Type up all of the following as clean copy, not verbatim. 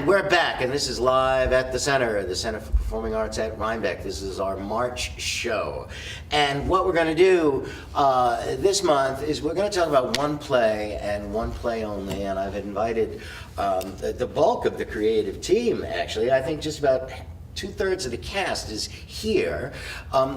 we're back, and this is live at the Center for Performing Arts at Rhinebeck. This is our March show. And what we're going to do this month is we're going to talk about one play and one play only, and I've invited the bulk of the creative team, actually. I think just about 2/3 of the cast is here.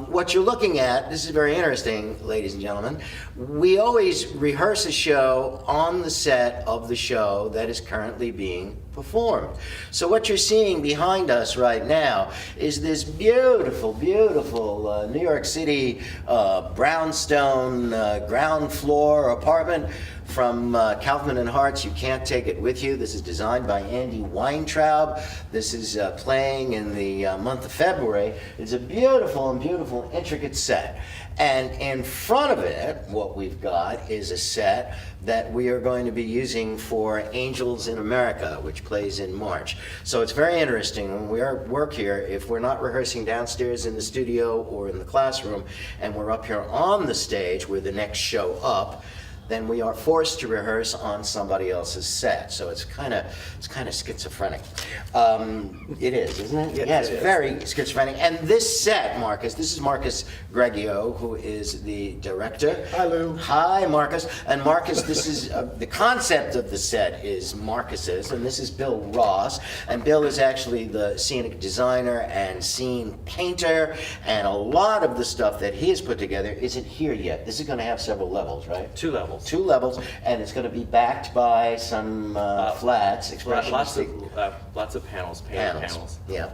What you're looking at, this is very interesting, ladies and gentlemen. We always rehearse a show on the set of the show that is currently being performed. So what you're seeing behind us right now is this beautiful, beautiful New York City brownstone ground floor apartment from Kaufman and Hart's You Can't Take It With You. This is designed by Andy Weintraub. This is playing in the month of February. It's a beautiful and beautiful intricate set. And in front of it, what we've got is a set that we are going to be using for Angels in America, which plays in March. So it's very interesting when we work here, if we're not rehearsing downstairs in the studio or in the classroom, and we're up here on the stage with the next show up, then we are forced to rehearse on somebody else's set. So it's kind of schizophrenic. It is, isn't it? Yes, very schizophrenic. And this set, Marcus, this is Marcus Greggio, who is the director. Hi, Lou. Hi, Marcus. And Marcus, this is the concept of the set is Marcus's, and this is Bill Ross. And Bill is actually the scenic designer and scene painter, and a lot of the stuff that he has put together isn't here yet. This is going to have several levels, right? 2 levels. 2 levels, and it's going to be backed by some flats, Lots of panels, painted panels. Yeah.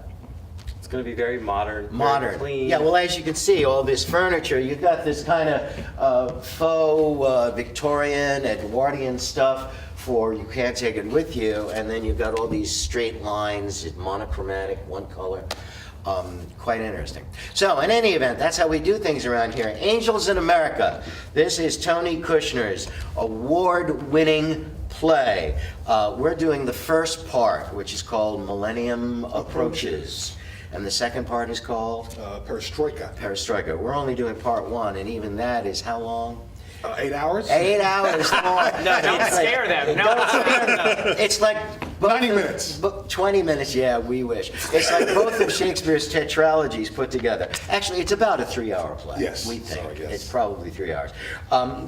It's going to be very modern, Modern. very clean. Yeah, well, as you can see, all this furniture, you've got this kind of faux Victorian, Edwardian stuff for You Can't Take It With You, and then you've got all these straight lines, monochromatic, one color. Quite interesting. So, in any event, that's how we do things around here. Angels in America. This is Tony Kushner's award-winning play. We're doing the first part, which is called Millennium Approaches. And the second part is called? Perestroika. Perestroika. We're only doing part 1, and even that is how long? 8 hours? 8 hours long. No, don't scare them. No. Don't scare them. It's like 90 minutes. 20 minutes, yeah, we wish. It's like both of Shakespeare's tetralogies put together. Actually, it's about a 3-hour play. Yes. We think. Sorry, yes. It's probably 3 hours.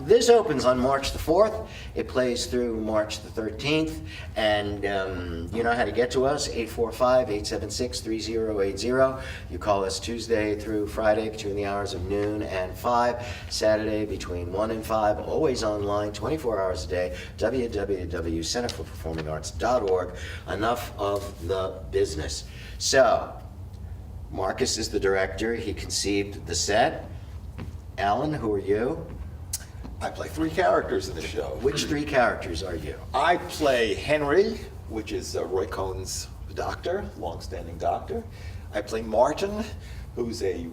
This opens on March the 4th. It plays through March the 13th. And you know how to get to us, 845-876-3080. You call us Tuesday through Friday between the hours of noon and 5. Saturday between 1 and 5. Always online, 24 hours a day. www.centerforperformingarts.org. Enough of the business. So, Marcus is the director. He conceived the set. Alan, who are you? I play 3 characters in the show. Which 3 characters are you? I play Henry, which is Roy Cohn's doctor, longstanding doctor. I play Martin, who's a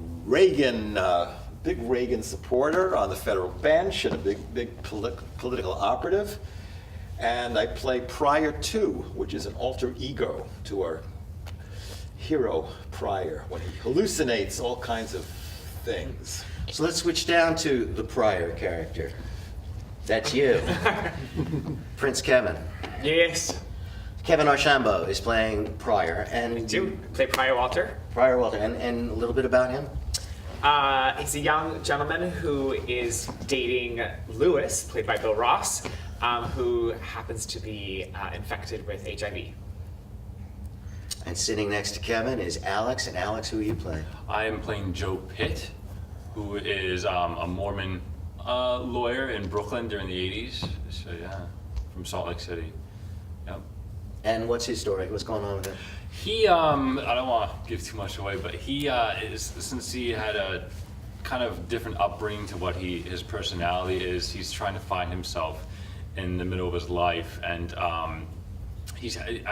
big Reagan supporter on the federal bench and a big political operative. And I play Pryor 2, which is an alter ego to our hero Pryor, when he hallucinates all kinds of things. So let's switch down to the Pryor character. That's you. Prince Kevin. Yes. Kevin Archambault is playing Pryor. And Do play Pryor Walter. Pryor Walter. And a little bit about him? He's a young gentleman who is dating Lewis, played by Bill Ross, who happens to be infected with HIV. And sitting next to Kevin is Alex. And Alex, who are you playing? I am playing Joe Pitt, who is a Mormon lawyer in Brooklyn during the 80s. So yeah, from Salt Lake City. Yep. And what's his story? What's going on with him? He, I don't want to give too much away, but he since he had a kind of different upbringing to what his personality is, he's trying to find himself in the middle of his life, and I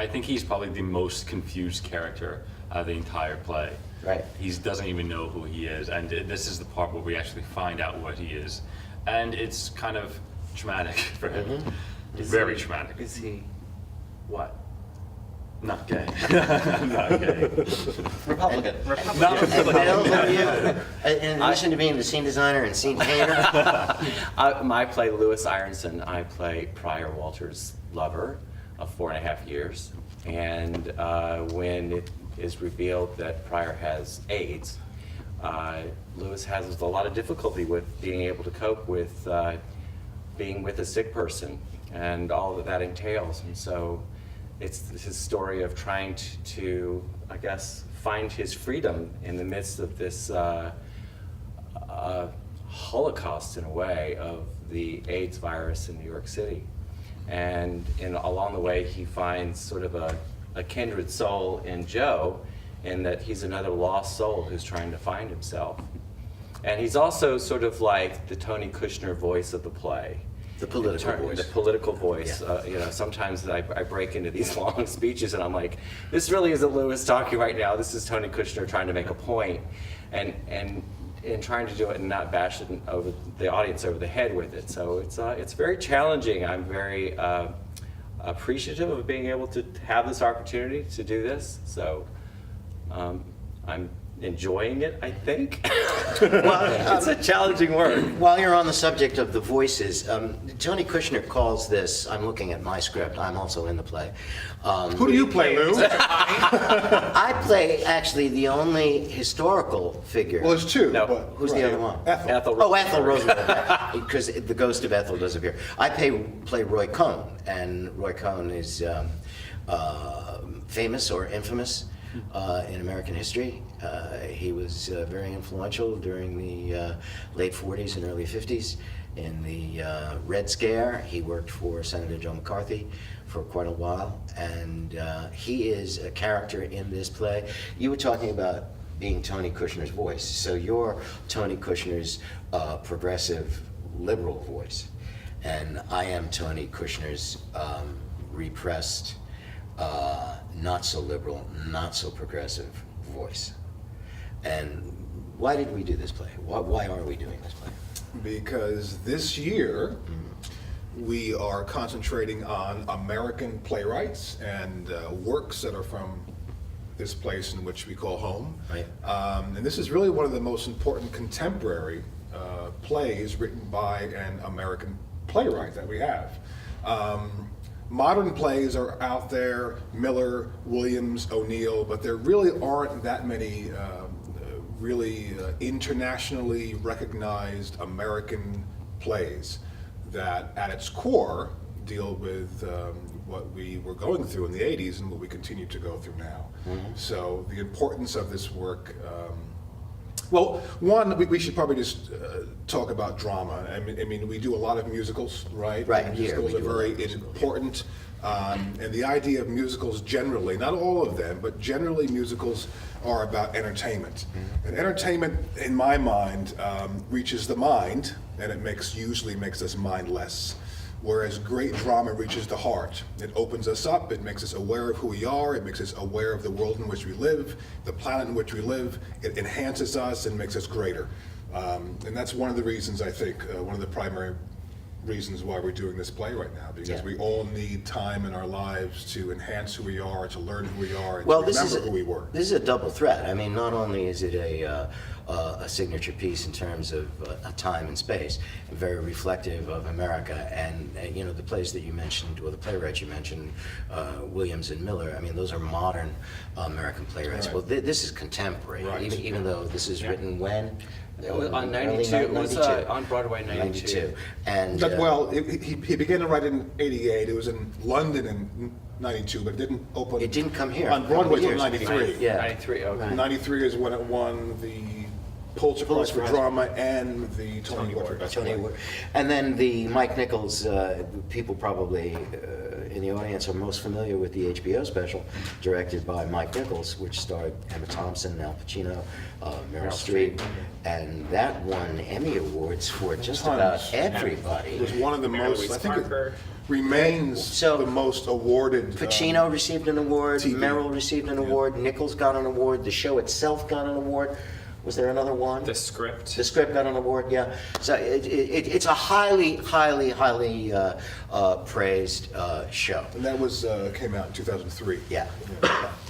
think he's probably the most confused character of the entire play. Right. He doesn't even know who he is, and this is the part where we actually find out what he is, and it's kind of traumatic for him. Mm-hmm. Very traumatic. Is he what? Not gay. Not gay. Republican. And Bill, who are you? In addition to being the scene designer and scene painter? I play Louis Ironson. I play Pryor Walter's lover of 4.5 years. And when it is revealed that Pryor has AIDS, Lewis has a lot of difficulty with being able to cope with being with a sick person and all that entails. And so it's his story of trying to I guess, find his freedom in the midst of this holocaust, in a way, of the AIDS virus in New York City. And along the way, he finds sort of a kindred soul in Joe, in that he's another lost soul who's trying to find himself. And he's also sort of like the Tony Kushner voice of the play. The political voice. The political voice. Yeah. You know, sometimes I break into these long speeches and I'm like, this really isn't Lewis talking right now. This is Tony Kushner trying to make a point, and trying to do it and not bash it over the audience over the head with it. So it's very challenging. I'm very appreciative of being able to have this opportunity to do this. So I'm enjoying it, I think. It's a challenging work. While you're on the subject of the voices, Tony Kushner calls this, I'm looking at my script, I'm also in the play. Who do you play, Lou? I play actually the only historical figure. Well, there's two. No. but- Who's the other one? Ethel. Oh, Ethel Roosevelt, because the ghost of Ethel does appear. I play Roy Cohn, and Roy Cohn is famous or infamous in American history. He was very influential during the late 40s and early 50s in the Red Scare. He worked for Senator Joe McCarthy for quite a while, and he is a character in this play. You were talking about being Tony Kushner's voice, so you're Tony Kushner's progressive liberal voice, and I am Tony Kushner's repressed, not so liberal, not so progressive voice. And why did we do this play? Why are we doing this play? Because this year, we are concentrating on American playwrights and works that are from this place in which we call home. Right. And this is really one of the most important contemporary plays written by an American playwright that we have. Modern plays are out there, Miller, Williams, O'Neill, but there really aren't that many internationally recognized American plays that at its core deal with what we were going through in the 80s and what we continue to go through now. So the importance of this work, well, one, we should probably just talk about drama. I mean, we do a lot of musicals, right? Right, And here we musicals do are a lot very of musicals. important. And the idea of musicals generally, not all of them, but generally musicals are about entertainment. And entertainment, in my mind, reaches the mind, and it usually makes us mindless. Whereas great drama reaches the heart. It opens us up, it makes us aware of who we are, it makes us aware of the world in which we live, the planet in which we live. It enhances us and makes us greater. And that's one of the reasons, I think, one of the primary reasons why we're doing this play right now, because Yeah. we all need time in our lives to enhance who we are, to learn who we are, and Well, to this remember is who we were. This is a double threat. I mean, not only is it a signature piece in terms of time and space, very reflective of America, and you know, the plays that you mentioned, or the playwrights you mentioned, Williams and Miller. I mean, those are modern American playwrighs. Right. Well, this is contemporary, Right. even though this is written when. It was on Early 92. It was 92. on Broadway 92. And But, well, he began to write in '88. It was in London in '92, but it didn't open. It didn't come here. on Broadway Couple until years. '93. Yeah. 93, okay. '93 is when it won the Pulitzer Prize for Drama and the Tony Award for Best Tony Play. Award. And then the Mike Nichols, people probably in the audience are most familiar with the HBO special directed by Mike Nichols, which starred Emma Thompson, Al Pacino, Meryl Streep, and that won Emmy Awards for just about Tons. everybody. It was one of the Mary most, Louise I think Parker. it remains So- the most awarded. Pacino received an award, TV. Meryl received an award, Nichols got an award, the show itself got an award. Was there another one? The script. The script got an award, yeah. So it's a highly praised show. And that was, came out in 2003. Yeah.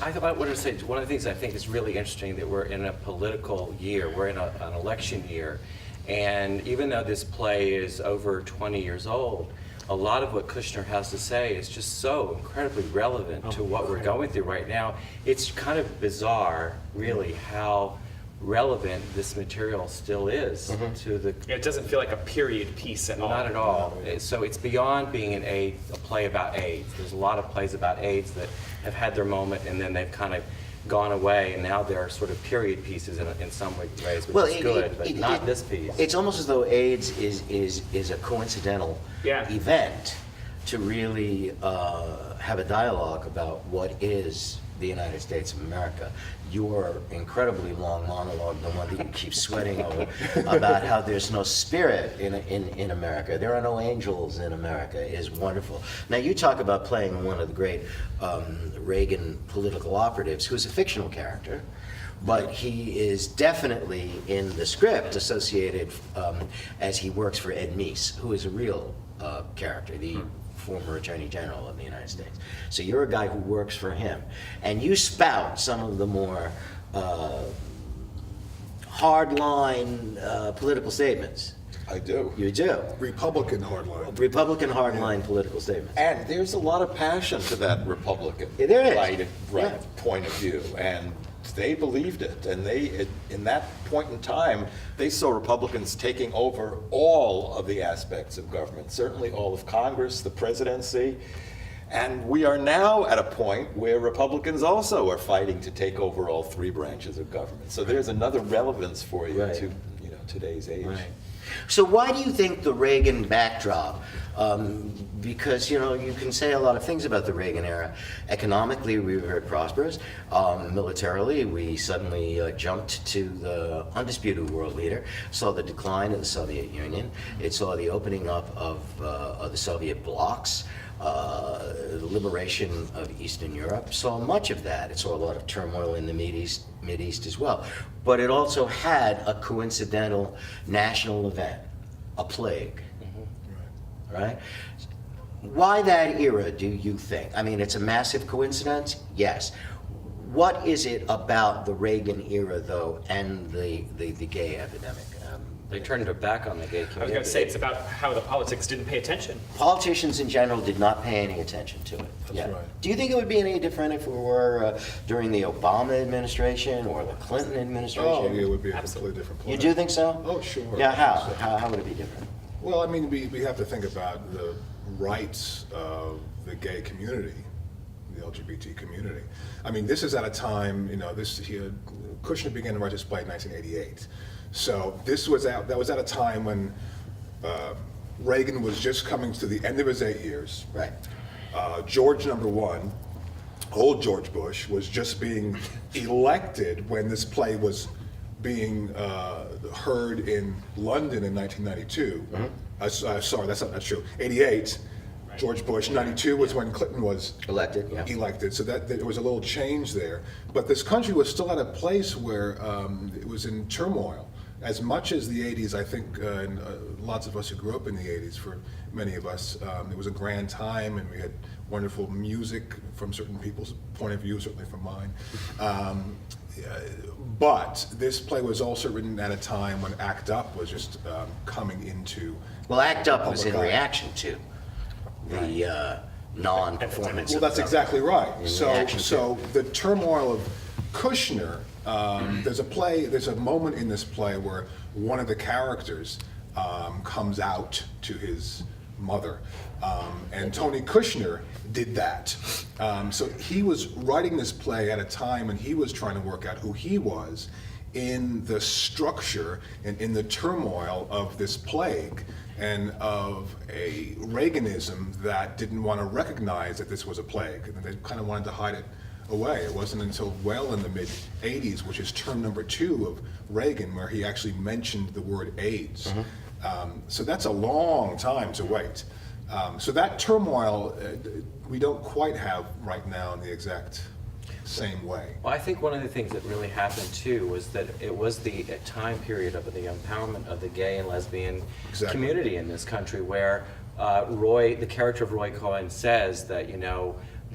I want to say, one of the things I think is really interesting, that we're in a political year, we're in an election year, and even though this play is over 20 years old, a lot of what Kushner has to say is just so incredibly relevant to what we're going through right now. It's kind of bizarre, really, how relevant this material still is to the. It doesn't feel like a period piece at all. Not at all. So it's beyond being a play about AIDS. There's a lot of plays about AIDS that have had their moment and then they've kind of gone away, and now they're sort of period pieces in some ways, which is good, but not this piece. It's almost as though AIDS is a coincidental event to really have a dialogue about what is the United States of America. Your incredibly long monologue, the one that you keep sweating over, about how there's no spirit in America, there are no angels in America, is wonderful. Now you talk about playing one of the great Reagan political operatives, who's a fictional character, but he is definitely in the script associated as he works for Ed Meese, who is a real character, the former Attorney General of the United States. So you're a guy who works for him, and you spout some of the more hardline political statements. I do. You do. Republican hardline. Republican hardline political statements. And there's a lot of passion to that Republican Yeah, there is. right Yeah. point of view, and they believed it. And in that point in time, they saw Republicans taking over all of the aspects of government, certainly all of Congress, the presidency. And we are now at a point where Republicans also are fighting to take over all three branches of government. So there's another relevance for you Right. to today's age. Right. So why do you think the Reagan backdrop, because you can say a lot of things about the Reagan era. Economically, we were very prosperous. Militarily, we suddenly jumped to the undisputed world leader, saw the decline of the Soviet Union. It saw the opening up of the Soviet blocs. The liberation of Eastern Europe, saw much of that. It saw a lot of turmoil in the Mideast as well. But it also had a coincidental national event, a plague. Right? Why that era, do you think? I mean, it's a massive coincidence, yes. What is it about the Reagan era, though, and the gay epidemic? They turned their back on the gay community. I was going to say it's about how the politics didn't pay attention. Politicians in general did not pay any attention to it. That's right. Do you think it would be any different if we were during the Obama administration or the Clinton administration? Oh, yeah, it would be a Absolutely. completely different play. You do think so? Oh, sure. Yeah, how? So- How would it be different? Well, I mean, we have to think about the rights of the gay community, the LGBT community. I mean, this is at a time, Kushner began to write his play in 1988. So that was at a time when Reagan was just coming to the end of his 8 years. Right. George #1, old George Bush, was just being elected when this play was being heard in London in 1992. Sorry, that's not true. 88, George Bush. 92 was when Clinton was Elected, yeah. elected. So that there was a little change there. But this country was still at a place where it was in turmoil. As much as the 80s, I think, and lots of us who grew up in the 80s, for many of us, it was a grand time, and we had wonderful music from certain people's point of view, certainly from mine. But this play was also written at a time when ACT UP was just coming into. Well, ACT UP was in public eye. reaction to the non-performance. Well, of that's the exactly right. In So, reaction to- so the turmoil of Kushner. There's a moment in this play where one of the characters comes out to his mother, and Tony Kushner did that. So he was writing this play at a time when he was trying to work out who he was in the structure and in the turmoil of this plague and of a Reaganism that didn't want to recognize that this was a plague, and they kind of wanted to hide it away. It wasn't until well in the mid-'80s, which is term #2 of Reagan, where he actually mentioned the word AIDS. So that's a long time to wait. So that turmoil we don't quite have right now in the exact same way. Well, I think one of the things that really happened too was that it was the time period of the empowerment of the gay and lesbian Exactly. community in this country, where the character of Roy Cohn says that,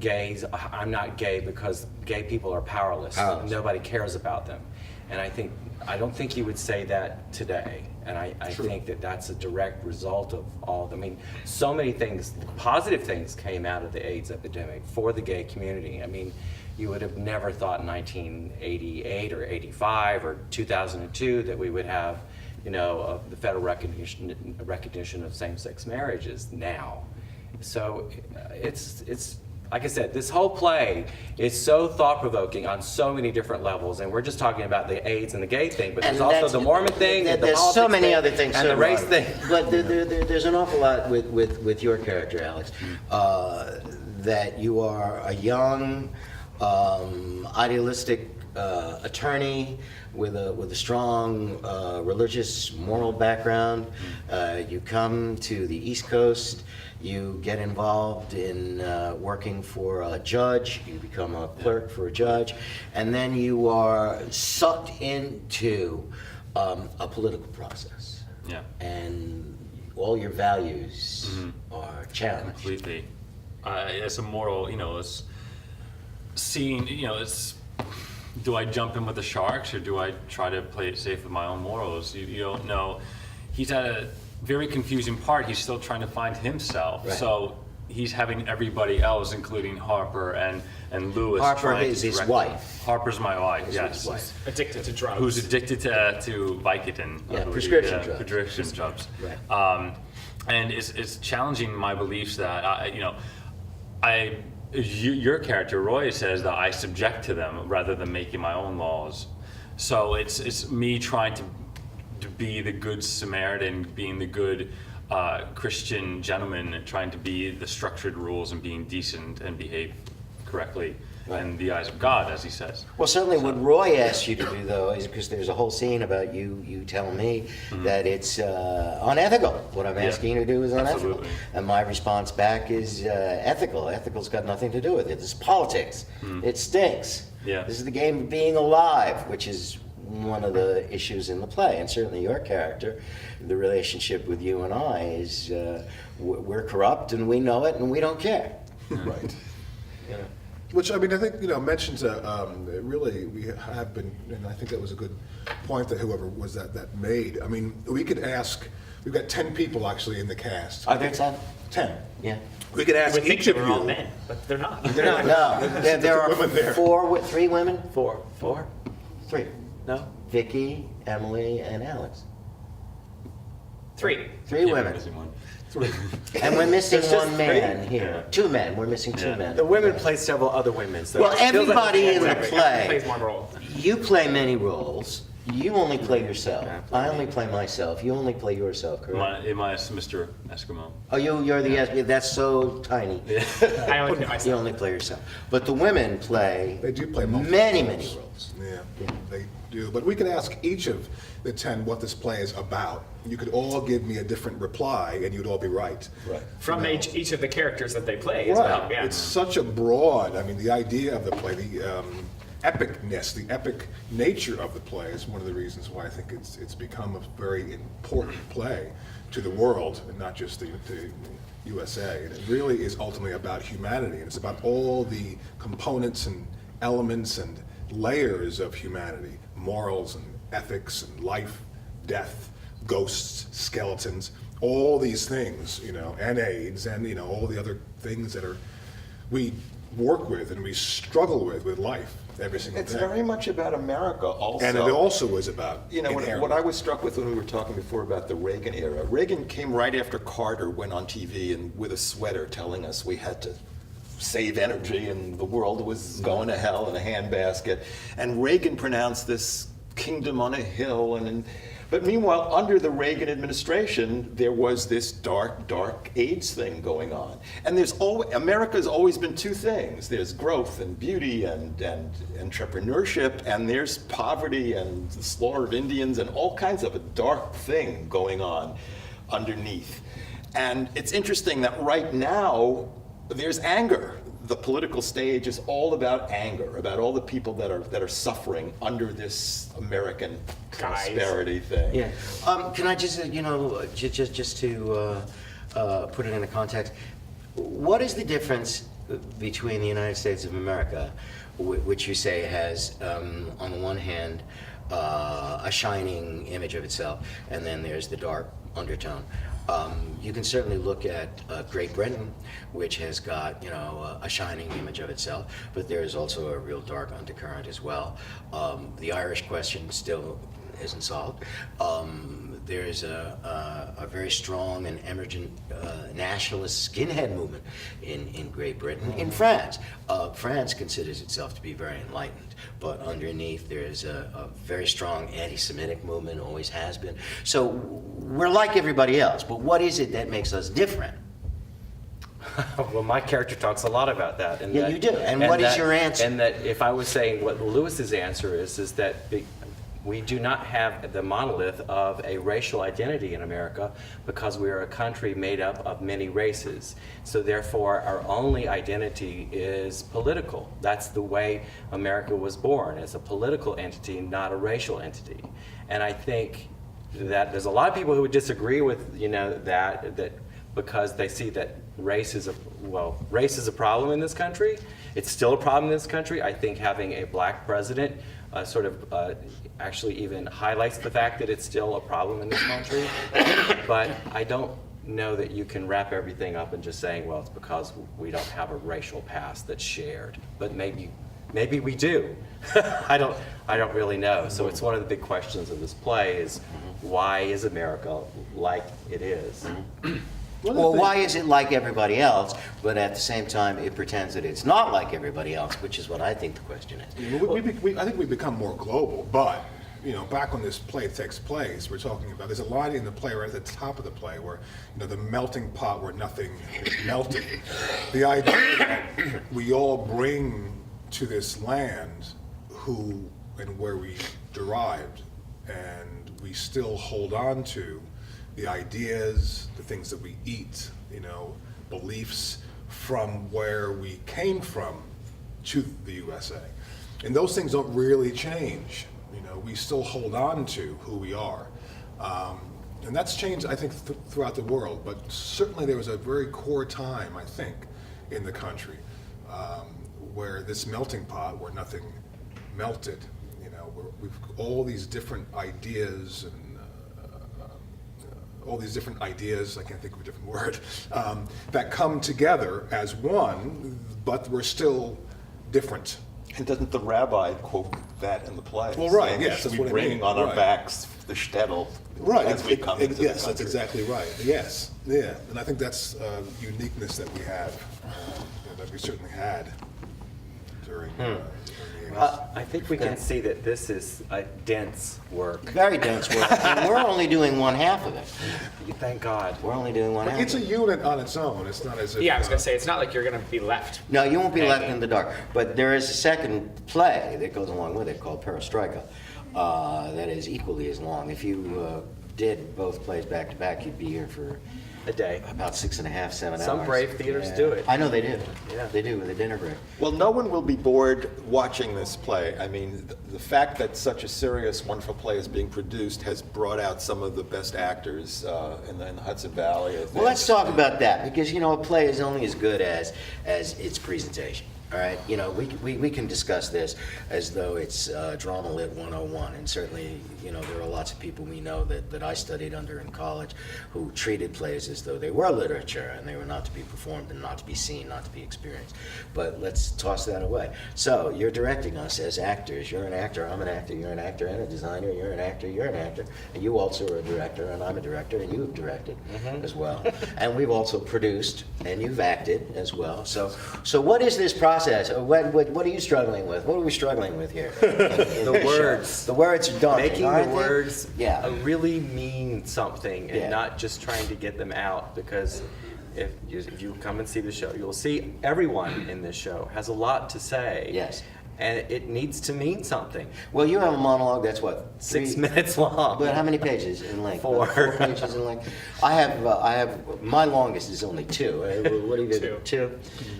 gays, I'm not gay because gay people are powerless. Powerless. Nobody cares about them. And I don't think you would say that today. And I think that that's a direct result of all, I mean, so many things, positive things came out of the AIDS epidemic for the gay community. I mean, you would have never thought in 1988 or 85 or 2002 that we would have, you know, the federal recognition of same-sex marriages now. So it's like I said, this whole play is so thought-provoking on so many different levels, and we're just talking about the AIDS and the gay thing, but there's And also that's- the Mormon thing, and the there's so politics many thing, other things, and too, the race Ron. thing. But there's an awful lot with your character, Alex, that you are a young, idealistic attorney with a strong religious, moral background. You come to the East Coast. You get involved in working for a judge. You become a clerk for a judge, and then you are sucked into a political process. Yeah. And all your values are challenged. Completely. It's a moral, you know, it's seeing, you know, it's, do I jump in with the sharks or do I try to play it safe with my own morals? You don't know. He's at a very confusing part. He's still trying to find himself. Right. So he's having everybody else, including Harper and Lewis. Harper trying is to his direct wife. Harper's my wife, Is yes. his wife. Addicted to drugs. Who's addicted to Vicodin. Yeah, I believe, prescription drugs. Prescription drugs. Right. And it's challenging my beliefs that, your character, Roy, says that I subject to them rather than making my own laws. So it's me trying to be the good Samaritan, being the good Christian gentleman, and trying to be the structured rules and being decent and behave correctly in the eyes of God, as he says. Well, certainly what Roy asks you to do, though, is because there's a whole scene about you telling me that it's unethical. What I'm asking you to do is unethical. Absolutely. And my response back is ethical. Ethical's got nothing to do with it. It's politics. It stinks. Yeah. This is the game of being alive, which is one of the issues in the play. And certainly your character, the relationship with you and I is we're corrupt and we know it and we don't care. Right. You know? Which, I mean, I think, mentions really, we have been, and I think that was a good point that whoever was that made. I mean, we could ask, we've got 10 people actually in the cast. Are there 10? 10. Yeah. We could You ask would think each they of were you. all men, but they're not. No, there are women there. three women? Four? Three. No? Vicky, Emily, and Alex. Three. Three women. Missing one. And we're missing There's just one man three? here. Two men. We're missing two Yeah. men. The women play several other women, so. Well, it feels like- everybody in the Exactly. play, Plays one role. you play many roles. You only play yourself. I only play myself. You only play yourself, correct? Am I Mr. Eskimo? Oh, you're the, that's so tiny. I only play You myself. only play yourself. But the women play They do play multiple many roles. roles. Yeah, they do. But we could ask each of the 10 what this play is about. You could all give me a different reply, and you'd all be right. Right. From each of the characters that they play as well. Yeah. It's such a broad, I mean, the idea of the play, the epicness, the epic nature of the play is one of the reasons why I think it's become a very important play to the world, and not just the USA. And it really is ultimately about humanity, and it's about all the components and elements and layers of humanity, morals and ethics and life, death, ghosts, skeletons, all these things, and AIDS, and all the other things that we work with and we struggle with life every single It's day. very much about America also. And it also is about What inherently. I was struck with when we were talking before about the Reagan era, Reagan came right after Carter went on TV and with a sweater telling us we had to save energy and the world was going to hell in a handbasket. And Reagan pronounced this kingdom on a hill. But meanwhile, under the Reagan administration, there was this dark AIDS thing going on. And America's always been two things. There's growth and beauty and entrepreneurship, and there's poverty and the slaughter of Indians and all kinds of a dark thing going on underneath. And it's interesting that right now, there's anger. The political stage is all about anger, about all the people that are suffering under this American prosperity thing. Yeah. Can I just, just to put it into context, what is the difference between the United States of America, which you say has, on the one hand, a shining image of itself, and then there's the dark undertone. You can certainly look at Great Britain, which has got, you know, a shining image of itself, but there is also a real dark undercurrent as well. The Irish question still isn't solved. There's a very strong and emergent nationalist skinhead movement in Great Britain. In France, France considers itself to be very enlightened, but underneath there's a very strong anti-Semitic movement, always has been. So we're like everybody else, but what is it that makes us different? Well, my character talks a lot about that. And Yeah, that, you do. And what is your answer? And that if I was saying what Lewis's answer is that we do not have the monolith of a racial identity in America because we are a country made up of many races. So therefore, our only identity is political. That's the way America was born, as a political entity, not a racial entity. And I think that there's a lot of people who would disagree with, you know, that because they see that race is a problem in this country. It's still a problem in this country. I think having a black president actually even highlights the fact that it's still a problem in this country. But I don't know that you can wrap everything up in just saying, well, it's because we don't have a racial past that's shared. But maybe we do. I don't really know. So it's one of the big questions of this play is, why is America like it is? Well, why is it like everybody else, but at the same time it pretends that it's not like everybody else, which is what I think the question is. You know, I think we've become more global, but, you know, back when this play takes place, we're talking about, there's a line in the play right at the top of the play where, you know, the melting pot where nothing is melted. The idea that we all bring to this land who and where we derived, and we still hold on to the ideas, the things that we eat, you know, beliefs from where we came from to the USA. And those things don't really change. You know, we still hold on to who we are. And that's changed, I think, throughout the world. But certainly there was a very core time, I think, in the country where this melting pot, where nothing melted, you know, where we've all these different ideas and all these different ideas, I can't think of a different word, that come together as one, but we're still different. And doesn't the rabbi quote that in the play? Well, right, Saying yes, that that's we what I bring mean, on our right. backs the shtetl as we come into the Yes, that's country. exactly right, yes, yeah. And I think that's uniqueness that we have, that we certainly had during the 80s. I think we can see that this is a dense work. Very dense work, and we're only doing one half of it. Thank God. We're only doing one half It's of a it. unit on its own, it's not as if... Yeah, I was gonna say, it's not like you're gonna be left. No, you won't be left in the dark. But there is a second play that goes along with it called Perestroika that is equally as long. If you did both plays back to back, you'd be here for A day. about 6.5, 7 hours. Some brave theaters do it. I know they do. Yeah. They do with a dinner break. Well, no one will be bored watching this play. I mean, the fact that such a serious, wonderful play is being produced has brought out some of the best actors in the Hudson Valley. I think. Well, let's talk about that, because, you know, a play is only as good as its presentation. All right, you know, we can discuss this as though it's Drama Lit 101, and certainly, you know, there are lots of people we know that I studied under in college who treated plays as though they were literature and they were not to be performed and not to be seen, not to be experienced. But let's toss that away. So you're directing us as actors. You're an actor, I'm an actor, you're an actor and a designer, you're an actor, you're an actor, and you also are a director, and I'm a director, and you've directed as well. And we've also produced, and you've acted as well. So what is this process? What are you struggling with? What are we struggling with here? The words. The words are daunting, Making aren't the they? words Yeah. really mean something, and Yeah. not just trying to get them out, because if you come and see the show, you'll see everyone in this show has a lot to say. Yes. And it needs to mean something. Well, you have a monologue that's what? 6 3 minutes long. But how many pages in length? 4. 4 pages in length. I have my longest is only 2. What do you do? 2.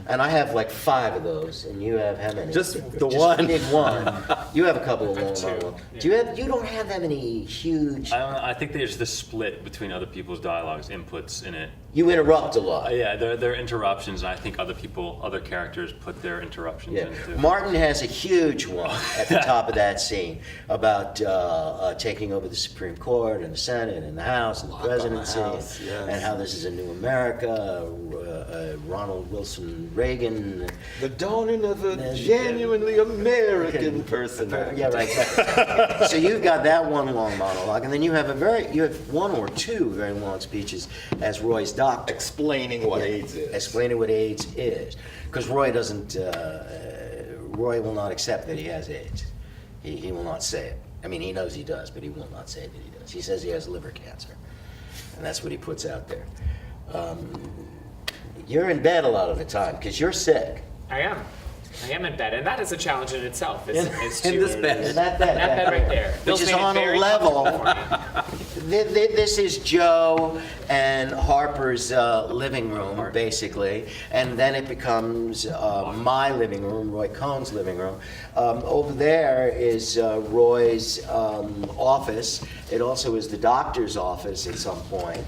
And I have like 5 of those, and you have how many? Just the one. Did one. You have a couple of long 2. monologues. You don't have that many huge. I think there's this split between other people's dialogues, inputs in it. You interrupt a lot. Yeah, there are interruptions, and I think other characters put their interruptions Yeah. into. Martin has a huge one at the top of that scene about taking over the Supreme Court and the Senate and the House and the Lock on the presidency, House, yes. and how this is a new America. Ronald Wilson Reagan. The dawning of a genuinely American person. Yeah, right. Exactly. So you've got that one long monologue, and then you have one or two very long speeches as Roy's doctor. Explaining what AIDS is. Explaining what AIDS is, because Roy doesn't. Roy will not accept that he has AIDS. He will not say it. I mean, he knows he does, but he will not say that he does. He says he has liver cancer, and that's what he puts out there. You're in bed a lot of the time because you're sick. I am in bed, and that is a challenge in itself. Is to, in this bed. In that bed. That bed right there. Which Bill's is made it on a very level. comfortable for me. This is Joe and Harper's living room, basically, and then it becomes my living room, Roy Cohn's living room. Over there is Roy's office. It also is the doctor's office at some point.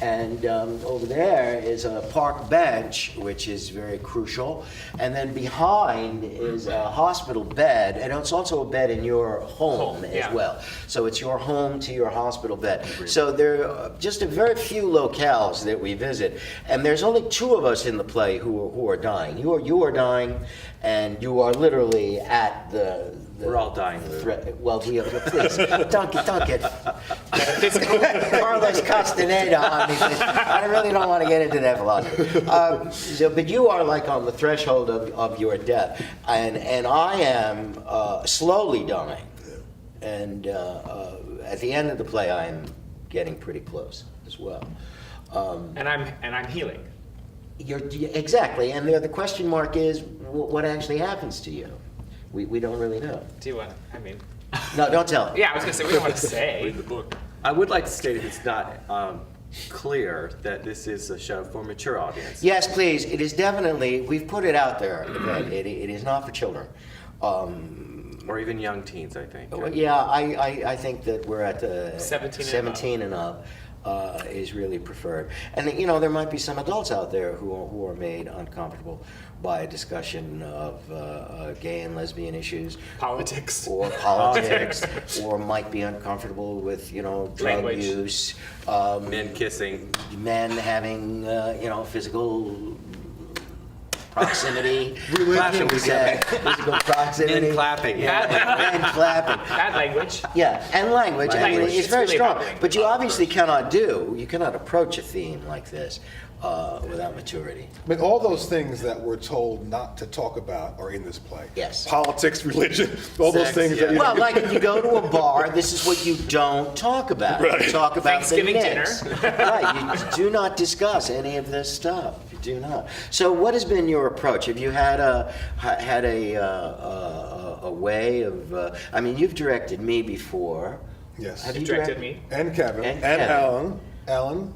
And over there is a park bench, which is very crucial. And then behind is a hospital bed, and it's also a bed in your home as yeah. well. So it's your home to your hospital bed. So there are just a very few locales that we visit, and there's only two of us in the play who are dying. You are dying, and you are literally at the We're all dying, Lou. well, please don't get Carlos Castaneda on me. Please. I really don't want to get into that philosophy. But you are like on the threshold of your death, and I am slowly dying. And at the end of the play, I am getting pretty close as well. And I'm healing. Exactly, and the question mark is what actually happens to you. We don't really know. Do you want? I mean, No, don't tell. yeah, I was gonna say we don't want to say. Read the book. I would like to state if it's not clear that this is a show for a mature audience. Yes, please. It is definitely. We've put it out there that it is not for children. Or even young teens, I think. Yeah, I think that we're at the 17 and up. Is really preferred, and there might be some adults out there who are made uncomfortable by a discussion of gay and lesbian issues, Politics. or politics, or might be uncomfortable with drug Language. use, Men kissing. men having physical proximity. Clapping, we say physical proximity. Men clapping. And clapping. Bad language. Yeah, and language. I mean, Language. it's It's very really strong. about language. But you obviously you cannot approach a theme like this without maturity. I mean, all those things that we're told not to talk about are in this play. Yes. Politics, religion, all those Sex, things yeah. that you Well, like if you go to a bar, this is what you don't talk about. Right. You talk about Thanksgiving the Knicks. Right. You do not discuss any of this stuff. You do not. So, what has been your approach? Have you had a way of? I mean, you've directed me before. Yes. Have You you directed me. And Kevin, And and Kevin. Ellen.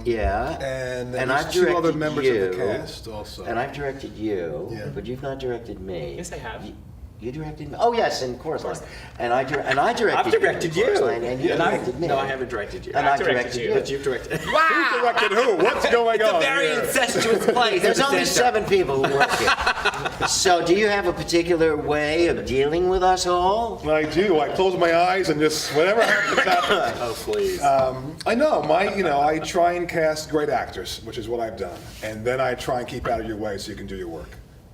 Yeah. And And there's I've two other directed members you, of the cast also. And I've directed you, Yeah. but you've not directed me. Yes, I have. You directed me. Oh yes, in Chorus Line. And I directed. I've directed in Chorus you. Line, and you And I- directed me. No, I haven't directed you. And I've I directed directed you. you. But you've directed. Who directed who? What's going It's on a very here? incestuous place. There's at the only center. 7 people who work here. So, do you have a particular way of dealing with us all? I do. I close my eyes and just whatever happens, happens. Oh, please. I know. I try and cast great actors, which is what I've done. And then I try and keep out of your way so you can do your work.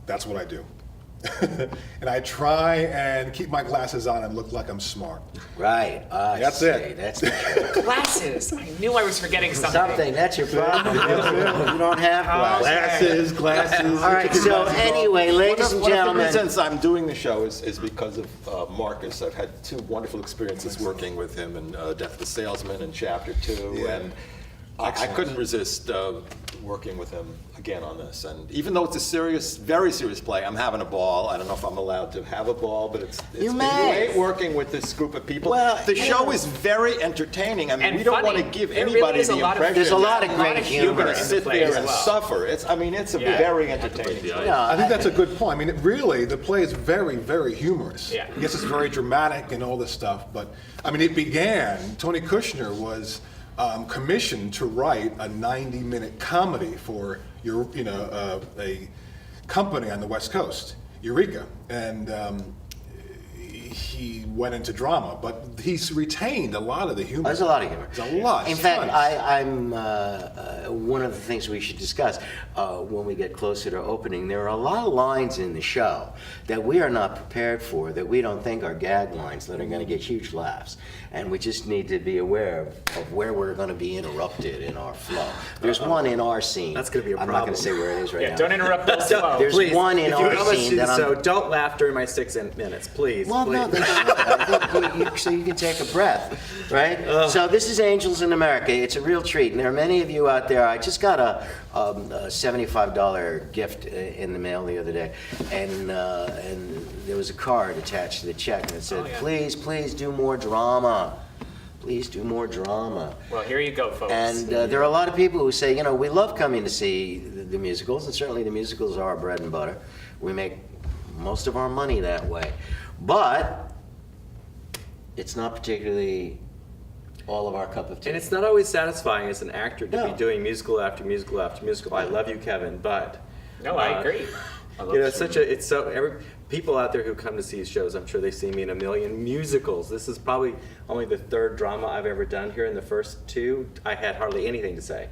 That's what I do. And I try and keep my glasses on and look like I'm smart. Right. That's it. That's Glasses. I knew I was forgetting something. That's your problem. You don't have glasses. Glasses. All right. So anyway, ladies and One of the gentlemen. reasons I'm doing the show is because of Marcus. I've had 2 wonderful experiences working with him in Death of the Salesman in Chapter 2, Yeah. and I couldn't resist working with him again on this. And even though it's a serious, very serious play, I'm having a ball. I don't know if I'm allowed to have a ball, but it's You been may. great working with this group of people. Well, the you show know. is very entertaining. I mean, And we don't funny. want to give There anybody really is a the lot of- impression There's a lot that of great you're humor going in to the sit play there as and well. suffer. It's a Yeah. very entertaining. the No, I think that's a good point. I mean, really, the play is very, very humorous. Yeah. Yes, it's very dramatic and all this stuff, but I mean, it began. Tony Kushner was commissioned to write a 90-minute comedy for a company on the West Coast. Eureka, and he went into drama, but he's retained a lot of the humor. There's a lot of humor. There's a lot. In fact, tons. I'm one of the things we should discuss when we get closer to opening. There are a lot of lines in the show that we are not prepared for, that we don't think are gag lines that are going to get huge laughs, and we just need to be aware of where we're going to be interrupted in our flow. There's one in our scene. That's gonna be a I'm not going problem. to say where it is right Yeah, now. don't interrupt Bill's flow. There's Please, one in if you our promise scene to, that I'm. so don't laugh during my 6 minutes, please. Well, please. no, they don't. I think so you can take a breath, right? So this is Angels in America. It's a real treat, and there are many of you out there. I just got a $75 gift in the mail the other day, and there was a card attached to the check, and it said, Oh, yeah. please do more drama. Please do more drama. Well, here you go, folks. And there are a lot of people who say, we love coming to see the musicals, and certainly the musicals are our bread and butter. We make most of our money that way. But it's not particularly all of our cup of tea. And it's not always satisfying as an actor to No. be doing musical after musical after musical. I love you, Kevin, but No, I agree. people out there who come to see shows, I'm sure they see me in a million musicals. This is probably only the third drama I've ever done here. In the first two, I had hardly anything to say.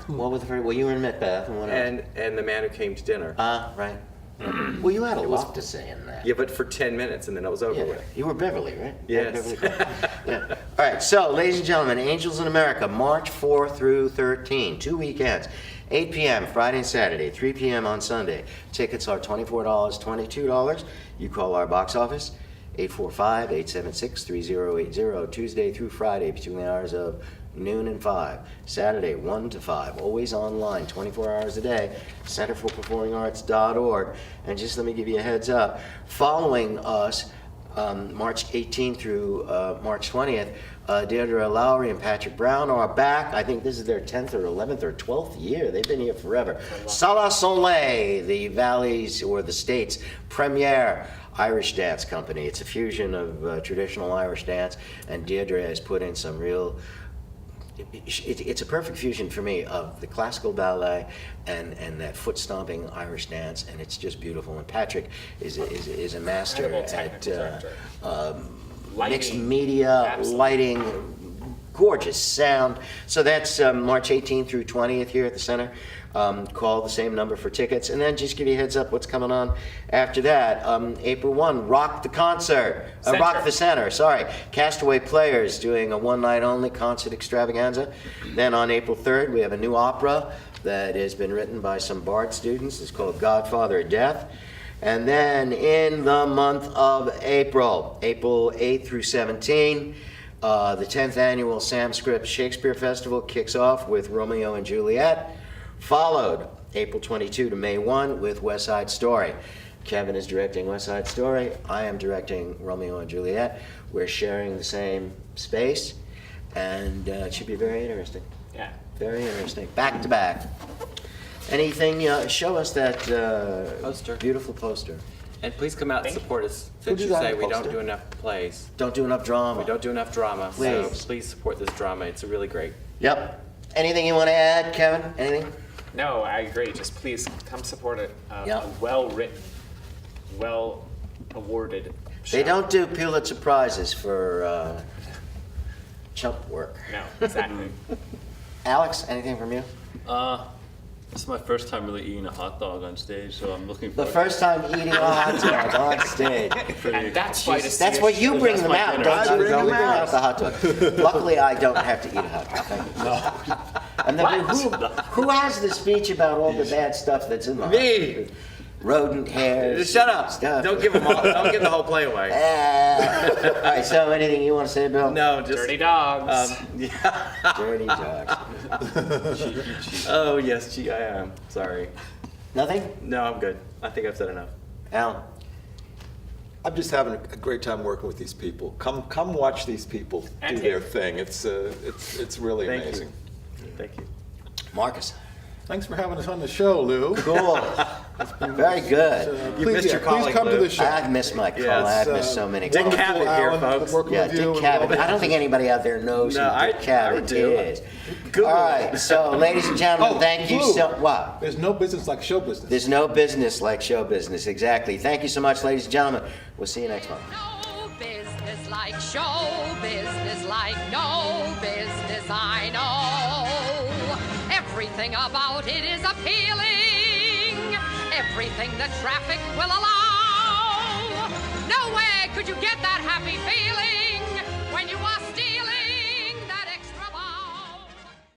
Well, you were in Macbeth, and what else? And The Man Who Came to Dinner. Right. Well, you had a lot to say in that. Yeah, but for 10 minutes and then it was over Yeah, with. you were Beverly, right? Yes. Beverly. Yeah. All right, so, ladies and gentlemen, Angels in America, March 4 through 13, 2 weekends, 8 p.m. Friday and Saturday, 3 p.m. on Sunday. Tickets are $24, $22. You call our box office, 845-876-3080, Tuesday through Friday between the hours of noon and 5, Saturday 1 to 5, always online, 24 hours a day, centerforperformingarts.org. And just let me give you a heads up, following us March 18th through March 20th, Deirdre Lowry and Patrick Brown are back. I think this is their 10th or 11th or 12th year. They've been here forever. Sala Soleil, the Valley's or the State's premier Irish dance company. It's a fusion of traditional Irish dance, and Deirdre has put in some real. It's a perfect fusion for me of the classical ballet and that foot stomping Irish dance, and it's just beautiful. And Patrick is a master Incredible at technical director. mixed Lighting. media, Absolutely. lighting, gorgeous sound. So that's March 18th through 20th here at the center. Call the same number for tickets, and then just give you a heads up what's coming on after that. April 1, Rock the Concert, Rock the Center, sorry. Castaway Players doing a one-night only concert extravaganza. Then on April 3rd, we have a new opera that has been written by some Bard students. It's called Godfather of Death. And then in the month of April 8th through 17, the 10th annual Sanskrit Shakespeare Festival kicks off with Romeo and Juliet, followed April 22 to May 1 with West Side Story. Kevin is directing West Side Story. I am directing Romeo and Juliet. We're sharing the same space, and it should be very interesting. Yeah. Very interesting. Back to back. Anything, show us that Poster. beautiful poster. And please come out and Thank you. support us. Who Since do you that say we don't poster? do enough plays. Don't do enough drama. We don't do enough drama. Please. So please support this drama. It's really great. Yep. Anything you want to add, Kevin? Anything? No, I agree. Just please come support Yeah. a well-written, well-awarded show. They don't do Pulitzer Prizes for chump work. No, exactly. Alex, anything from you? This is my first time really eating a hot dog on stage, so I'm looking The forward first time eating a hot dog on stage. And that's why to see That's a why you show- bring That's them my out, dinner. don't I you? bring Don't them bring out. the hot dog. Luckily, I don't have to eat a hot dog. Thank you. And then who has the speech about all the bad stuff that's in the hot dog? Me! Rodent hairs. Shut up! Stuff. Don't give them all. Don't give the whole play away. All right, so anything you want to say, Bill? No, just Dirty dogs. yeah. Dirty dogs. Oh yes, gee, I am. Sorry. Nothing? No, I'm good. I think I've said enough. Al? I'm just having a great time working with these people. Come watch these people do And their him. thing. It's really Thank amazing. you. Thank you. Marcus? Thanks for having us on the show, Lou. Cool. Very good. You missed your Please colleague, come to Lou. the show. I've missed my call. Yes, I've missed so many Dick calls. Cavett here, Alan, folks. working Yeah, with you Dick and Cavett. all I don't think anybody out there knows No, who Dick Cavett do. is. Google All right, so ladies and gentlemen, thank you Lou, so. What? There's no business like show business. There's no business like show business. Exactly. Thank you so much, ladies and gentlemen. We'll see you next month. No business like show business, like no business I know. Everything about it is appealing. Everything the traffic will allow.